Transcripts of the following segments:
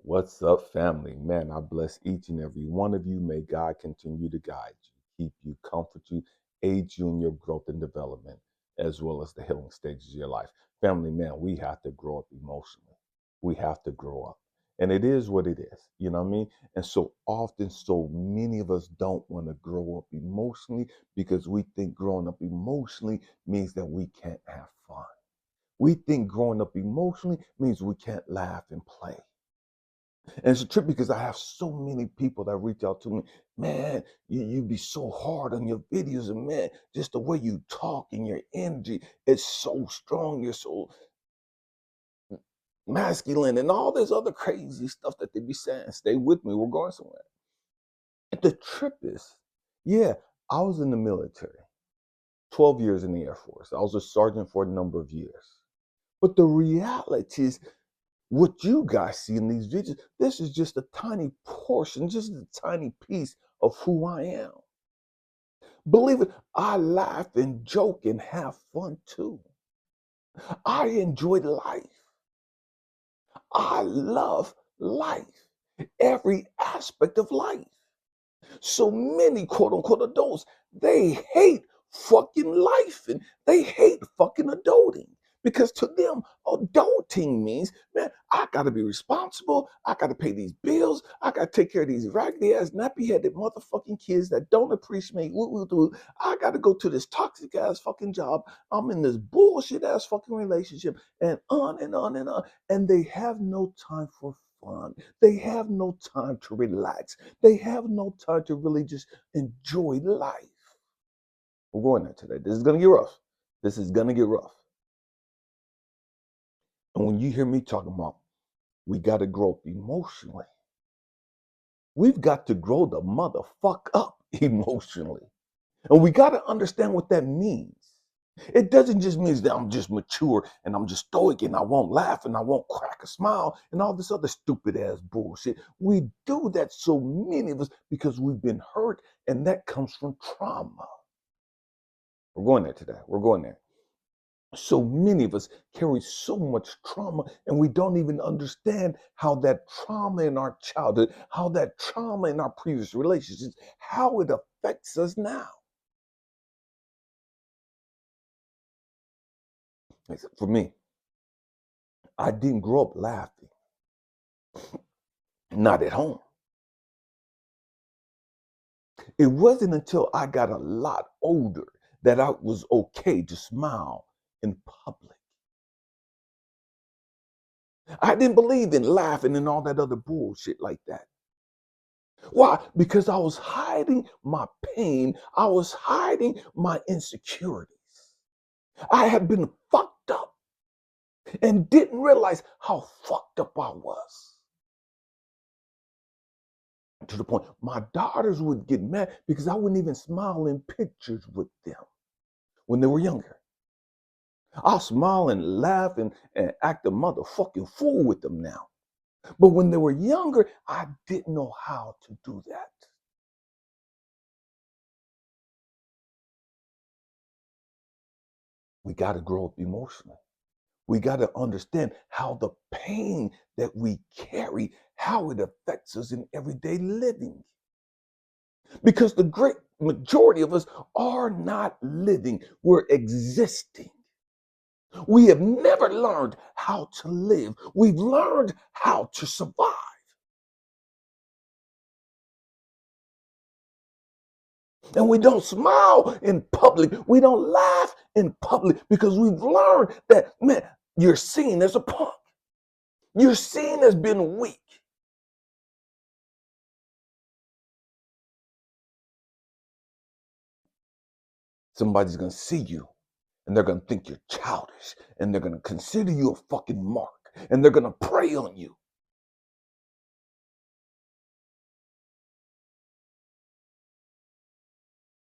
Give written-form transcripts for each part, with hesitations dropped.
What's up, family? Man, I bless each and every one of you. May God continue to guide you, keep you, comfort you, aid you in your growth and development, as well as the healing stages of your life. Family, man, we have to grow up emotionally. We have to grow up. And it is what it is. You know what I mean? And so often, so many of us don't want to grow up emotionally because we think growing up emotionally means that we can't have fun. We think growing up emotionally means we can't laugh and play. And it's a trip because I have so many people that reach out to me. Man, you be so hard on your videos, and man, just the way you talk and your energy, it's so strong. You're so masculine and all this other crazy stuff that they be saying. Stay with me. We're going somewhere. The trip is, yeah, I was in the military, 12 years in the Air Force. I was a sergeant for a number of years. But the reality is, what you guys see in these videos, this is just a tiny portion, just a tiny piece of who I am. Believe it, I laugh and joke and have fun too. I enjoy life. I love life, every aspect of life. So many quote unquote adults, they hate fucking life and they hate fucking adulting. Because to them, adulting means, man, I gotta be responsible. I gotta pay these bills. I gotta take care of these raggedy ass, nappy headed motherfucking kids that don't appreciate what we do. I gotta go to this toxic ass fucking job. I'm in this bullshit ass fucking relationship, and on and on and on. And they have no time for fun. They have no time to relax. They have no time to really just enjoy life. We're going there today. This is going to get rough. This is going to get rough. And when you hear me talking about we got to grow up emotionally, we've got to grow the motherfuck up emotionally. And we got to understand what that means. It doesn't just mean that I'm just mature and I'm just stoic and I won't laugh and I won't crack a smile and all this other stupid ass bullshit. We do that, so many of us, because we've been hurt, and that comes from trauma. We're going there today. We're going there. So many of us carry so much trauma, and we don't even understand how that trauma in our childhood, how that trauma in our previous relationships, how it affects us now. For me, I didn't grow up laughing, not at home. It wasn't until I got a lot older that I was okay to smile in public. I didn't believe in laughing and all that other bullshit like that. Why? Because I was hiding my pain. I was hiding my insecurities. I had been fucked up and didn't realize how fucked up I was. To the point my daughters would get mad because I wouldn't even smile in pictures with them when they were younger. I'll smile and laugh and act a motherfucking fool with them now. But when they were younger, I didn't know how to do that. We got to grow up emotionally. We got to understand how the pain that we carry, how it affects us in everyday living. Because the great majority of us are not living, we're existing. We have never learned how to live. We've learned how to survive. And we don't smile in public. We don't laugh in public because we've learned that, man, you're seen as a punk. You're seen as being weak. Somebody's going to see you and they're going to think you're childish and they're going to consider you a fucking mark and they're going to prey on you.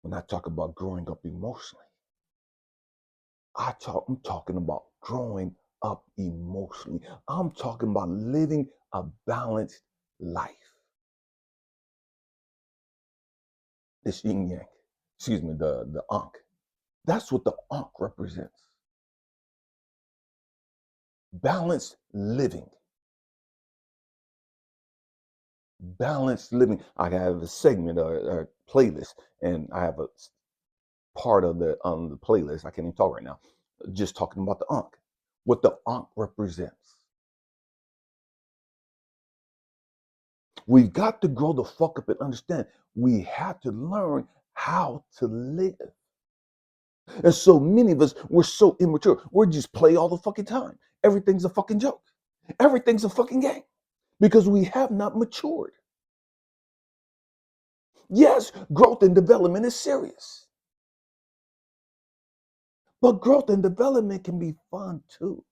When I talk about growing up emotionally, I'm talking about growing up emotionally. I'm talking about living a balanced life. This yin yang, excuse me, the ankh. That's what the ankh represents. Balanced living. Balanced living. I have a segment or a playlist, and I have a part of the playlist. I can't even talk right now. Just talking about the Ankh, what the Ankh represents. We've got to grow the fuck up and understand we have to learn how to live. And so many of us, we're so immature. We're just play all the fucking time. Everything's a fucking joke. Everything's a fucking game because we have not matured. Yes, growth and development is serious, but growth and development can be fun too.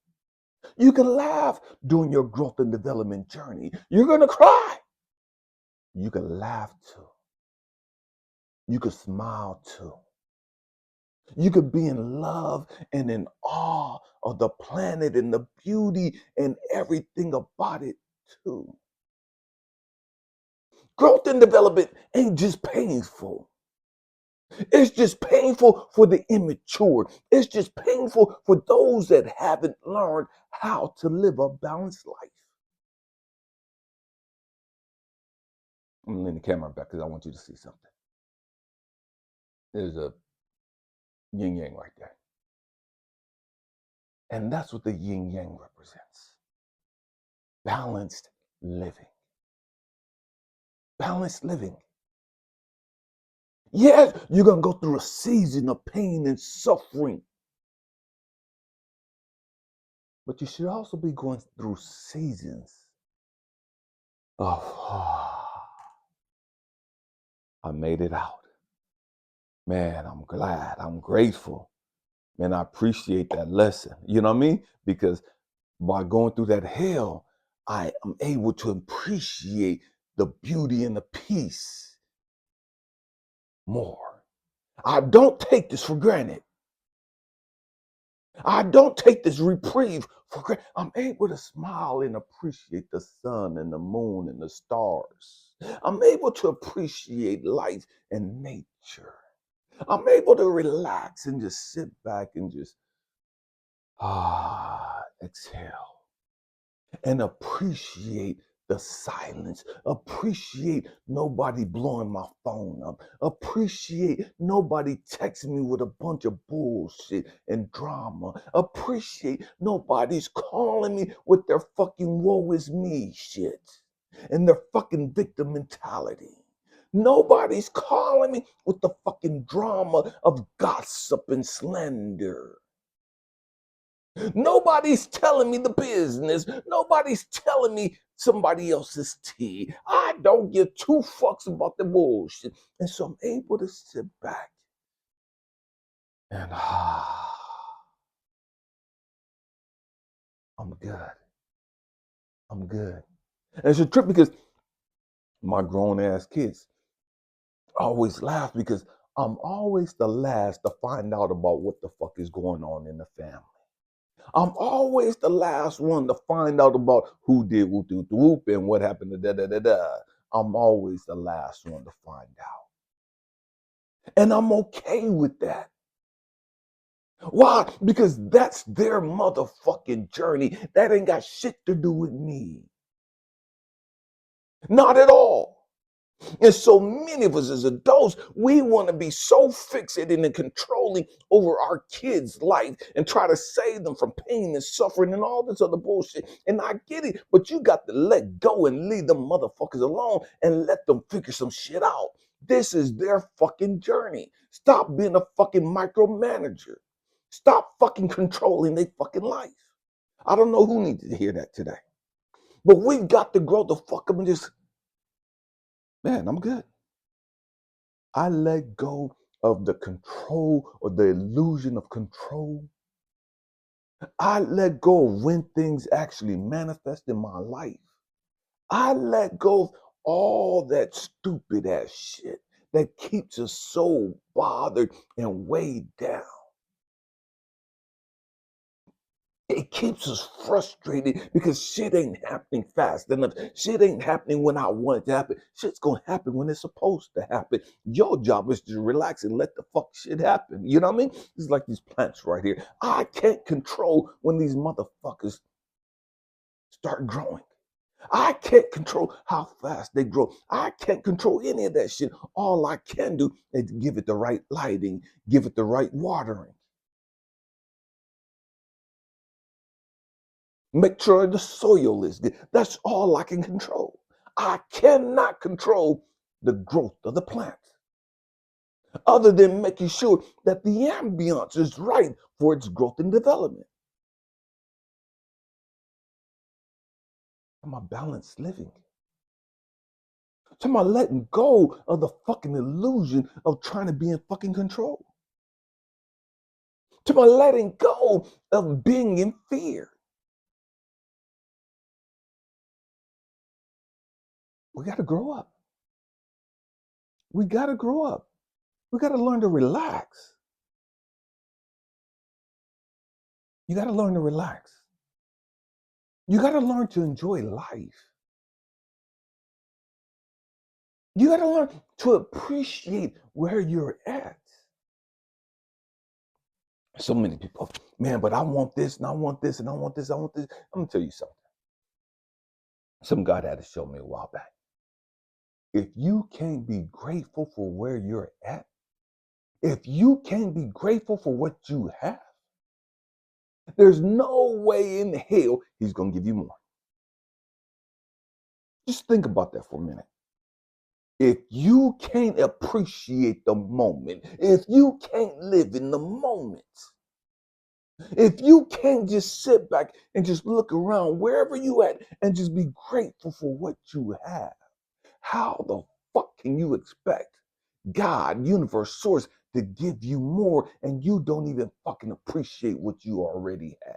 You can laugh during your growth and development journey. You're going to cry. You can laugh too. You can smile too. You could be in love and in awe of the planet and the beauty and everything about it too. Growth and development ain't just painful. It's just painful for the immature. It's just painful for those that haven't learned how to live a balanced life. I'm gonna lean the camera back because I want you to see something. There's a yin yang right there. And that's what the yin yang represents. Balanced living. Balanced living. Yes, you're going to go through a season of pain and suffering. But you should also be going through seasons of, I made it out. Man, I'm glad. I'm grateful. Man, I appreciate that lesson. You know what I mean? Because by going through that hell, I am able to appreciate the beauty and the peace more. I don't take this for granted. I don't take this reprieve for granted. I'm able to smile and appreciate the sun and the moon and the stars. I'm able to appreciate life and nature. I'm able to relax and just sit back and just exhale and appreciate the silence. Appreciate nobody blowing my phone up. Appreciate nobody texting me with a bunch of bullshit and drama. Appreciate nobody's calling me with their fucking woe is me shit and their fucking victim mentality. Nobody's calling me with the fucking drama of gossip and slander. Nobody's telling me the business. Nobody's telling me somebody else's tea. I don't give two fucks about the bullshit. And so I'm able to sit back and I'm good. I'm good. And it's a trip because my grown ass kids always laugh because I'm always the last to find out about what the fuck is going on in the family. I'm always the last one to find out about who did whoop whoop whoop and what happened to da da da da. I'm always the last one to find out. And I'm okay with that. Why? Because that's their motherfucking journey. That ain't got shit to do with me. Not at all. And so many of us as adults, we want to be so fixated and controlling over our kids' life and try to save them from pain and suffering and all this other bullshit. And I get it, but you got to let go and leave them motherfuckers alone and let them figure some shit out. This is their fucking journey. Stop being a fucking micromanager. Stop fucking controlling their fucking life. I don't know who needs to hear that today. But we've got to grow the fuck up and just, man, I'm good. I let go of the control or the illusion of control. I let go of when things actually manifest in my life. I let go of all that stupid ass shit that keeps us so bothered and weighed down. It keeps us frustrated because shit ain't happening fast enough. Shit ain't happening when I want it to happen. Shit's gonna happen when it's supposed to happen. Your job is to relax and let the fuck shit happen. You know what I mean? It's like these plants right here. I can't control when these motherfuckers start growing. I can't control how fast they grow. I can't control any of that shit. All I can do is give it the right lighting, give it the right watering. Make sure the soil is good. That's all I can control. I cannot control the growth of the plant other than making sure that the ambience is right for its growth and development. Am I balanced living? Am I letting go of the fucking illusion of trying to be in fucking control? Am I letting go of being in fear? We got to grow up. We got to grow up. We got to learn to relax. You got to learn to relax. You got to learn to enjoy life. You got to learn to appreciate where you're at. So many people, man, but I want this and I want this and I want this. I want this. I'm going to tell you something. Some God had to show me a while back. If you can't be grateful for where you're at, if you can't be grateful for what you have, there's no way in hell he's going to give you more. Just think about that for a minute. If you can't appreciate the moment, if you can't live in the moment, if you can't just sit back and just look around wherever you at and just be grateful for what you have, how the fuck can you expect God, universe, source to give you more and you don't even fucking appreciate what you already have?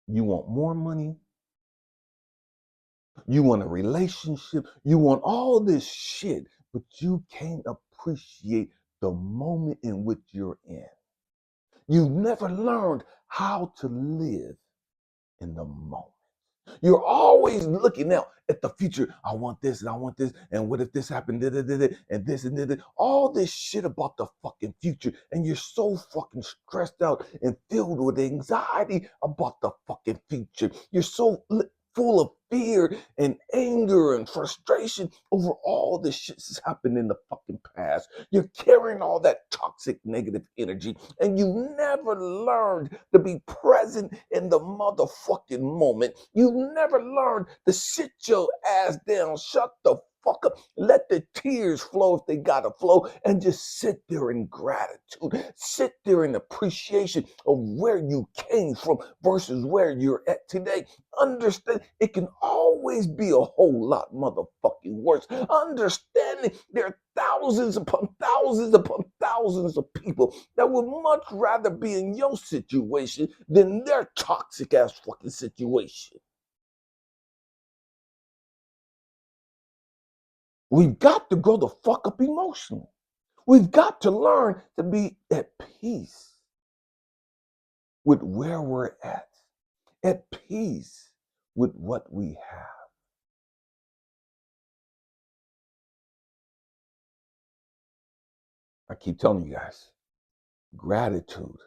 You want more money? You want a relationship? You want all this shit, but you can't appreciate the moment in which you're in. You've never learned how to live in the moment. You're always looking out at the future. I want this and I want this. And what if this happened? Da, da, da, da, and this and that. All this shit about the fucking future. And you're so fucking stressed out and filled with anxiety about the fucking future. You're so full of fear and anger and frustration over all the shit that's happened in the fucking past. You're carrying all that toxic negative energy and you never learned to be present in the motherfucking moment. You never learned to sit your ass down, shut the fuck up, let the tears flow if they gotta flow, and just sit there in gratitude. Sit there in appreciation of where you came from versus where you're at today. Understand it can always be a whole lot motherfucking worse. Understanding there are thousands upon thousands of people that would much rather be in your situation than their toxic ass fucking situation. We've got to grow the fuck up emotionally. We've got to learn to be at peace with where we're at peace with what we have. I keep telling you guys, gratitude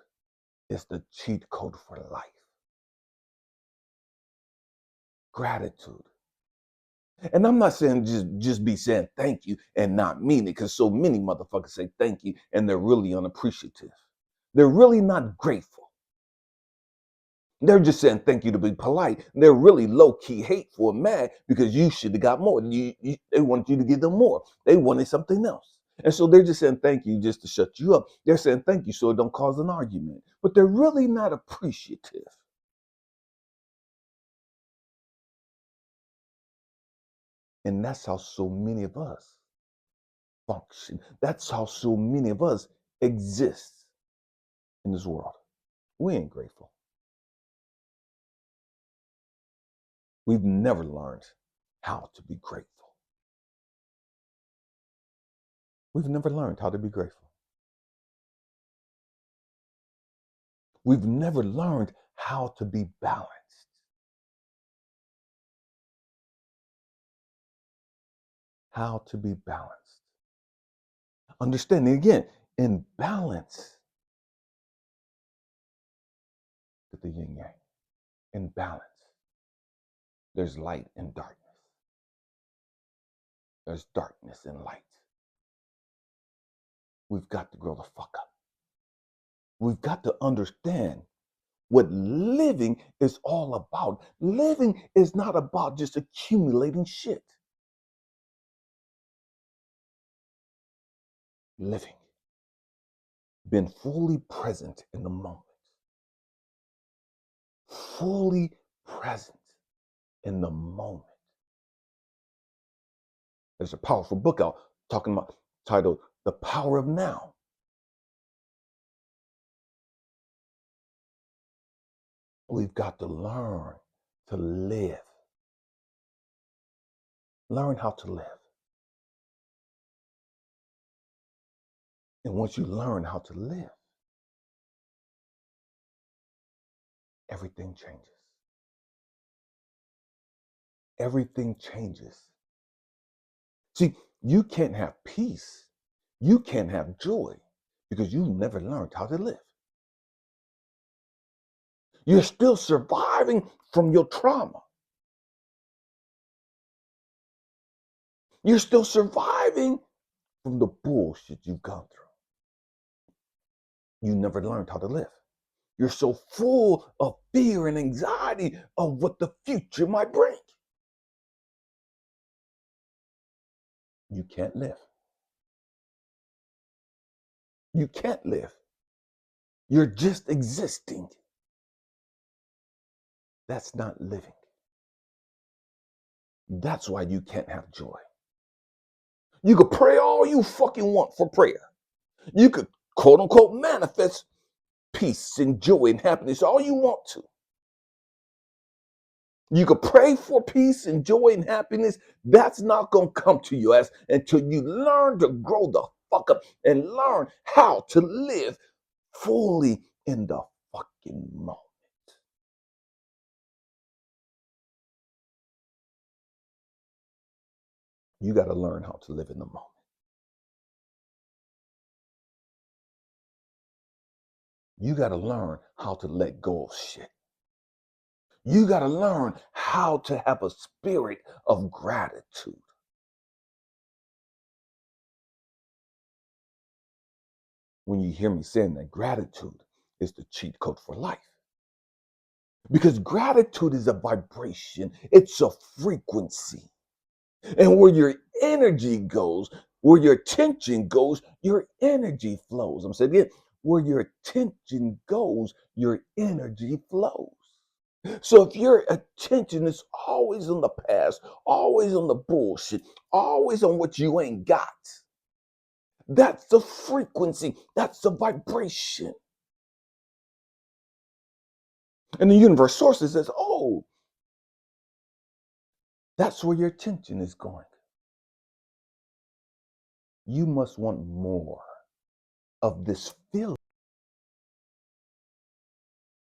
is the cheat code for life. Gratitude. And I'm not saying just be saying thank you and not mean it, because so many motherfuckers say thank you and they're really unappreciative. They're really not grateful. They're just saying thank you to be polite. They're really low-key hateful and mad because you should have got more. They want you to give them more. They wanted something else. And so they're just saying thank you just to shut you up. They're saying thank you so it don't cause an argument. But they're really not appreciative. And that's how so many of us function. That's how so many of us exist in this world. We ain't grateful. We've never learned how to be grateful. We've never learned how to be grateful. We've never learned how to be balanced. How to be balanced. Understanding again, in balance, at the yin yang. In balance, there's light and darkness. There's darkness and light. We've got to grow the fuck up. We've got to understand what living is all about. Living is not about just accumulating shit. Living, being fully present in the moment. Fully present in the moment. There's a powerful book out talking about, titled The Power of Now. We've got to learn to live. Learn how to live. And once you learn how to live, everything changes. Everything changes. See, you can't have peace. You can't have joy because you never learned how to live. You're still surviving from your trauma. You're still surviving from the bullshit you've gone through. You never learned how to live. You're so full of fear and anxiety of what the future might bring. You can't live. You can't live. You're just existing. That's not living. That's why you can't have joy. You could pray all you fucking want for prayer. You could quote unquote manifest peace and joy and happiness all you want to. You could pray for peace and joy and happiness. That's not going to come to you as until you learn to grow the fuck up and learn how to live fully in the fucking moment. You got to learn how to live in the moment. You got to learn how to let go of shit. You got to learn how to have a spirit of gratitude. When you hear me saying that, gratitude is the cheat code for life. Because gratitude is a vibration, it's a frequency. And where your energy goes, where your attention goes, your energy flows. I'm saying again, where your attention goes, your energy flows. So if your attention is always on the past, always on the bullshit, always on what you ain't got, that's the frequency, that's the vibration. And the universe sources says, oh, that's where your attention is going. You must want more of this feeling.